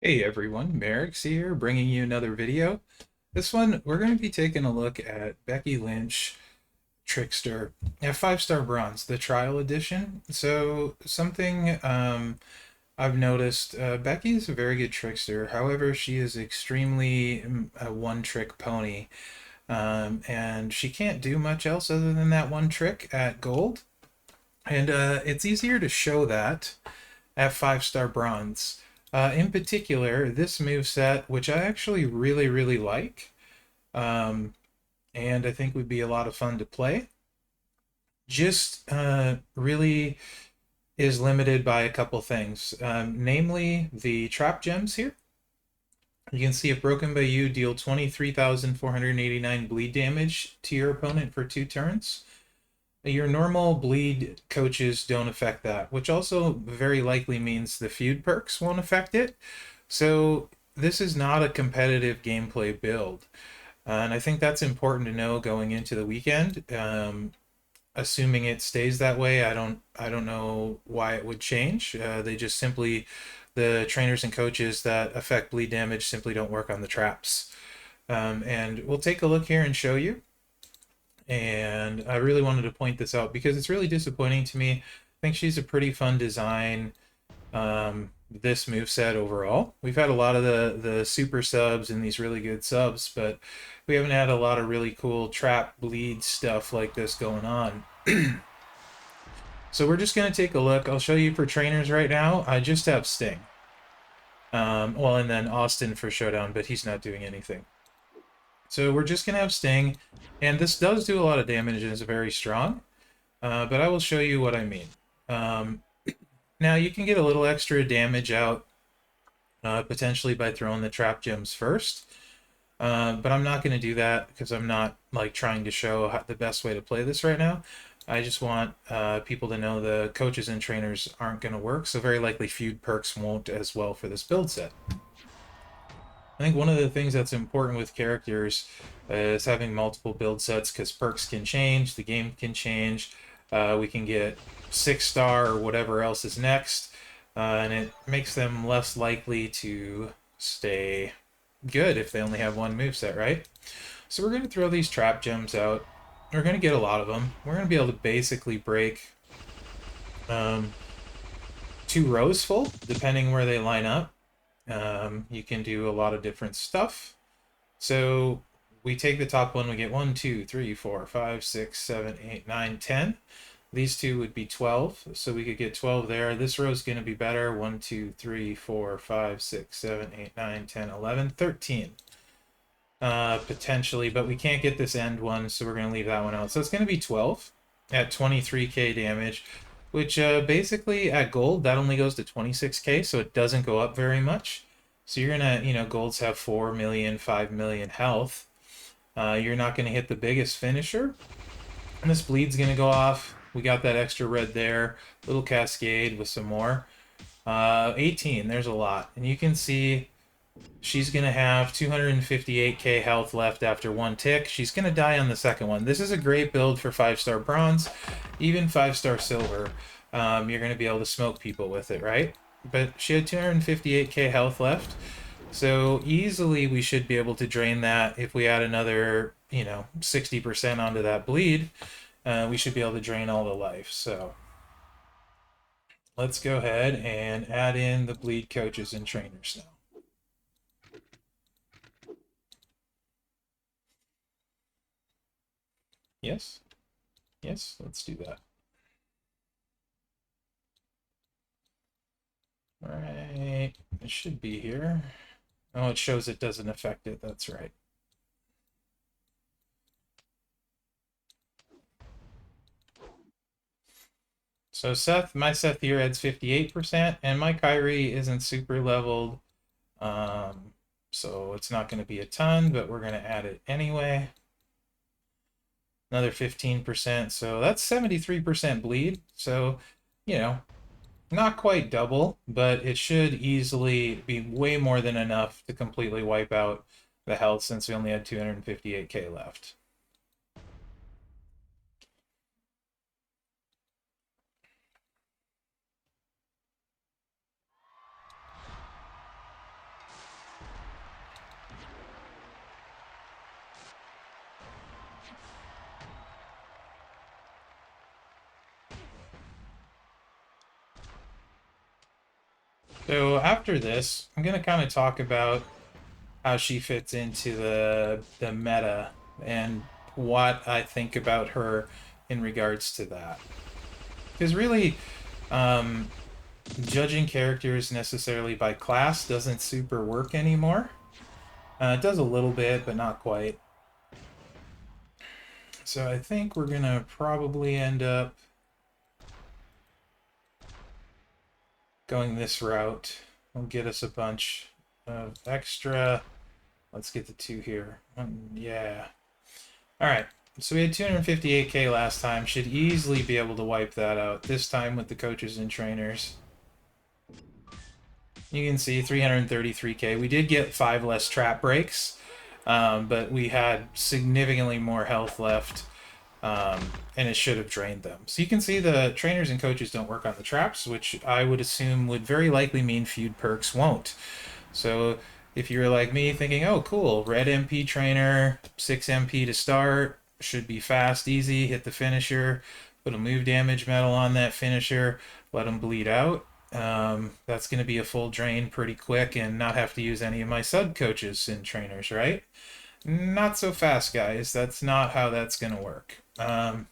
Hey everyone, Mherex here, bringing you another video. This one, we're going to be taking a look at Becky Lynch Trickster at 5-star bronze, the trial edition. So, something I've noticed, Becky is a very good trickster. However, she is extremely a one-trick pony, and she can't do much else other than that one trick at gold. And it's easier to show that at 5-star bronze. In particular, this move set, which I actually really like, um, and I think would be a lot of fun to play, just really is limited by a couple things, namely the trap gems here. You can see if broken by you, deal 23,489 bleed damage to your opponent for 2 turns. Your normal bleed coaches don't affect that, which also very likely means the feud perks won't affect it. So this is not a competitive gameplay build. And I think that's important to know going into the weekend. Assuming it stays that way, I don't know why it would change. They just simply the trainers and coaches that affect bleed damage simply don't work on the traps. And we'll take a look here and show you. And I really wanted to point this out because it's really disappointing to me. I think she's a pretty fun design. This move set overall, we've had a lot of the super subs and these really good subs, but we haven't had a lot of really cool trap bleed stuff like this going on. So we're just going to take a look. I'll show you for trainers right now. I just have Sting. Well, and then Austin for Showdown, but he's not doing anything. So we're just going to have Sting, and this does do a lot of damage and is very strong, but I will show you what I mean. Um, Now you can get a little extra damage out potentially by throwing the trap gems first, but I'm not going to do that because I'm not like trying to show the best way to play this right now. I just want people to know the coaches and trainers aren't going to work, so very likely feud perks won't as well for this build set. I think one of the things that's important with characters is having multiple build sets because perks can change, the game can change. We can get 6-star or whatever else is next, and it makes them less likely to stay good if they only have one moveset, right? So we're going to throw these trap gems out. We're going to get a lot of them. We're going to be able to basically break um, 2 rows full, depending where they line up. You can do a lot of different stuff. So we take the top one, we get 1, 2, 3, 4, 5, 6, 7, 8, 9, 10. These two would be 12, so we could get 12 there. This row is going to be better. 1, 2, 3, 4, 5, 6, 7, 8, 9, 10, 11, 13. Potentially, but we can't get this end one, so we're going to leave that one out. So it's going to be 12 at 23k damage, which basically at gold, that only goes to 26k, so it doesn't go up very much. So you're going to, golds have 4 million, 5 million health. You're not going to hit the biggest finisher. And this bleed's going to go off. We got that extra red there. Little cascade with some more. 18, there's a lot. And you can see she's going to have 258k health left after one tick. She's going to die on the second one. This is a great build for 5-star bronze, even 5-star silver. You're going to be able to smoke people with it, right? But she had 258k health left. So easily we should be able to drain that if we add another, 60% onto that bleed. We should be able to drain all the life. So let's go ahead and add in the bleed coaches and trainers now. Yes? Yes, let's do that. All right, it should be here. Oh, it shows it doesn't affect it. That's right. So my Seth here adds 58%, and my Kyrie isn't super leveled. So it's not going to be a ton, but we're going to add it anyway. Another 15%, so that's 73% bleed. So, not quite double, but it should easily be way more than enough to completely wipe out the health since we only had 258k left. So after this, I'm gonna kind of talk about how she fits into the meta and what I think about her in regards to that. Because really, um, judging characters necessarily by class doesn't super work anymore. It does a little bit, but not quite. So I think we're gonna probably end up going this route. Will get us a bunch of extra. Let's get the 2 here. Yeah. All right. So we had 258k last time. Should easily be able to wipe that out. This time with the coaches and trainers. You can see 333k. We did get 5 less trap breaks, but we had significantly more health left, and it should have drained them. So you can see the trainers and coaches don't work on the traps, which I would assume would very likely mean feud perks won't. So if you're like me thinking, oh, cool, red MP trainer, 6 MP to start, should be fast, easy, hit the finisher, put a move damage medal on that finisher, let them bleed out. That's going to be a full drain pretty quick and not have to use any of my sub coaches and trainers, right? Not so fast, guys. That's not how that's going to work. I'm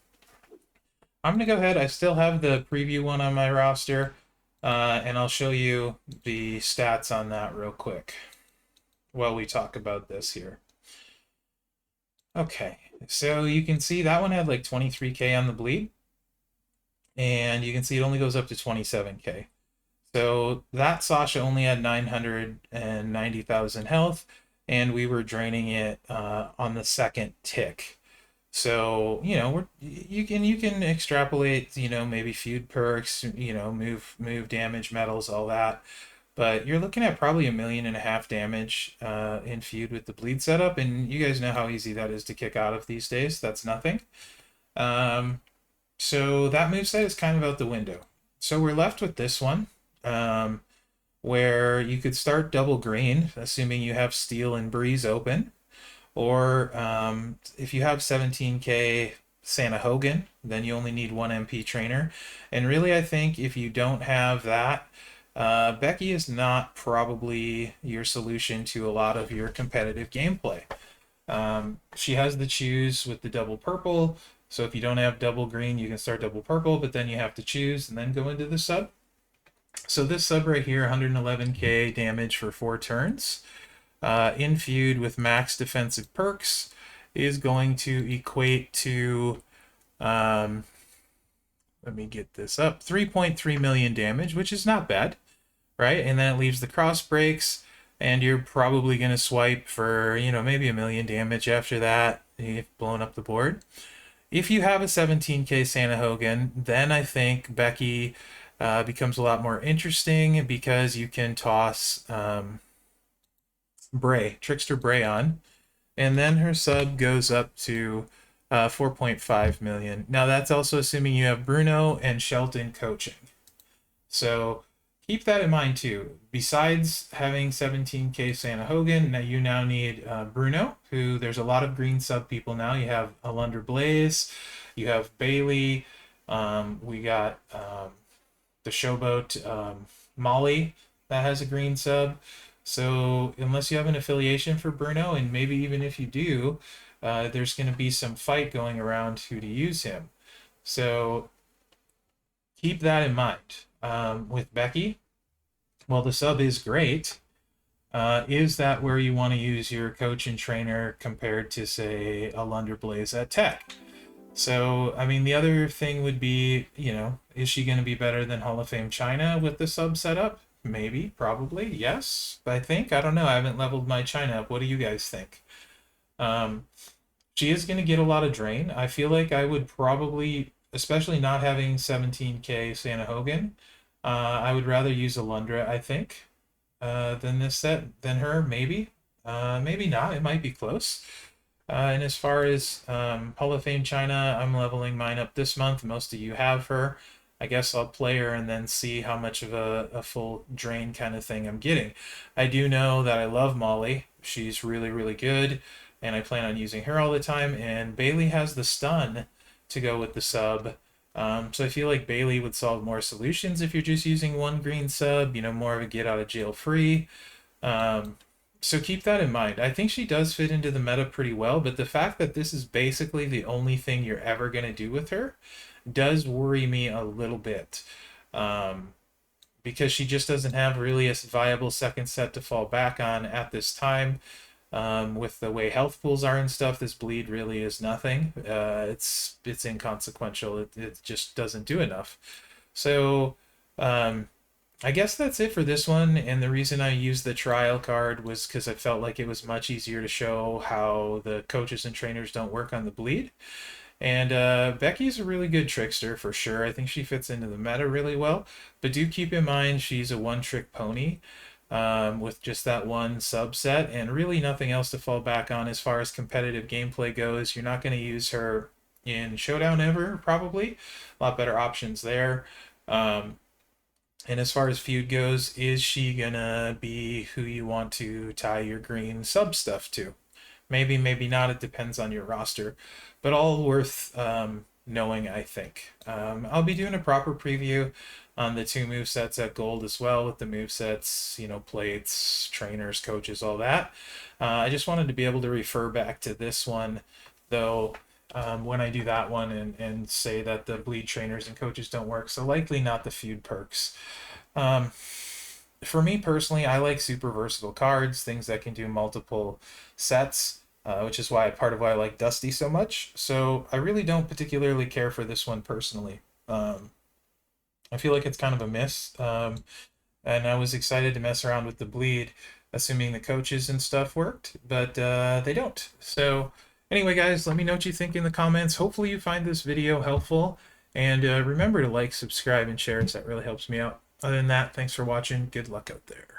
going to go ahead. I still have the preview one on my roster, and I'll show you the stats on that real quick while we talk about this here. Okay, so you can see that one had like 23k on the bleed, and you can see it only goes up to 27k. So that Sasha only had 990,000 health, and we were draining it on the second tick. So you can extrapolate, maybe feud perks, move damage medals, all that. But you're looking at probably 1.5 million damage in feud with the bleed setup, and you guys know how easy that is to kick out of these days. That's nothing. So that moveset is kind of out the window. So we're left with this one, where you could start double green, assuming you have Steel and Breeze open. Or if you have 17k Santa Hogan, then you only need 1 MP trainer. And really, I think if you don't have that, Becky is not probably your solution to a lot of your competitive gameplay. She has the choose with the double purple, so if you don't have double green, you can start double purple, but then you have to choose and then go into the sub. So this sub right here, 111k damage for 4 turns, in feud with max defensive perks, is going to equate to, let me get this up, 3.3 million damage, which is not bad, right? And then it leaves the cross breaks, and you're probably going to swipe for, maybe 1 million damage after that. You've blown up the board. If you have a 17k Santa Hogan, then I think Becky becomes a lot more interesting because you can toss Trickster Bray on, and then her sub goes up to 4.5 million. Now that's also assuming you have Bruno and Shelton coaching. So keep that in mind too. Besides having 17k Santa Hogan, now you need Bruno, who there's a lot of green sub people now. You have Alunder Blaze, you have Bailey, we got the Showboat Molly that has a green sub. So unless you have an affiliation for Bruno, and maybe even if you do, there's going to be some fight going around who to use him. So keep that in mind. With Becky, well, the sub is great. Is that where you want to use your coach and trainer compared to, say, a Lunder Blaze at Tech? So, I mean, the other thing would be, is she going to be better than Hall of Fame China with the sub setup? Maybe, probably, yes. I think, I don't know, I haven't leveled my China up. What do you guys think? She is going to get a lot of drain. I feel like I would probably, especially not having 17k Santa Hogan, I would rather use Alundra, I think, than this set, than her, maybe. Maybe not, it might be close. And as far as Hall of Fame China, I'm leveling mine up this month. Most of you have her. I guess I'll play her and then see how much of a full drain kind of thing I'm getting. I do know that I love Molly. She's really, really good, and I plan on using her all the time. And Bailey has the stun to go with the sub. So I feel like Bailey would solve more solutions if you're just using one green sub, you know, more of a get out of jail free. Um, so keep that in mind. I think she does fit into the meta pretty well, but the fact that this is basically the only thing you're ever going to do with her does worry me a little bit. Um, because she just doesn't have really a viable second set to fall back on at this time. With the way health pools are and stuff, this bleed really is nothing. It's inconsequential. It just doesn't do enough. So um, I guess that's it for this one. And the reason I used the trial card was because I felt like it was much easier to show how the coaches and trainers don't work on the bleed. And Becky's a really good trickster for sure. I think she fits into the meta really well. But do keep in mind she's a one-trick pony with just that one subset and really nothing else to fall back on as far as competitive gameplay goes. You're not going to use her in Showdown ever, probably. A lot better options there. Um, and as far as feud goes, is she gonna be who you want to tie your green sub stuff to? Maybe, maybe not. It depends on your roster, but all worth knowing, I think. I'll be doing a proper preview on the two move sets at Gold as well, with the move sets, you know, plates, trainers, coaches, all that. I just wanted to be able to refer back to this one, though, when I do that one and say that the bleed trainers and coaches don't work. So likely not the feud perks. Um, for me personally, I like super versatile cards, things that can do multiple sets, which is why part of why I like Dusty so much. So I really don't particularly care for this one personally. I feel like it's kind of a miss, and I was excited to mess around with the bleed, assuming the coaches and stuff worked, but they don't. So anyway, guys, let me know what you think in the comments. Hopefully you find this video helpful, and remember to like, subscribe, and share, as that really helps me out. Other than that, thanks for watching. Good luck out there.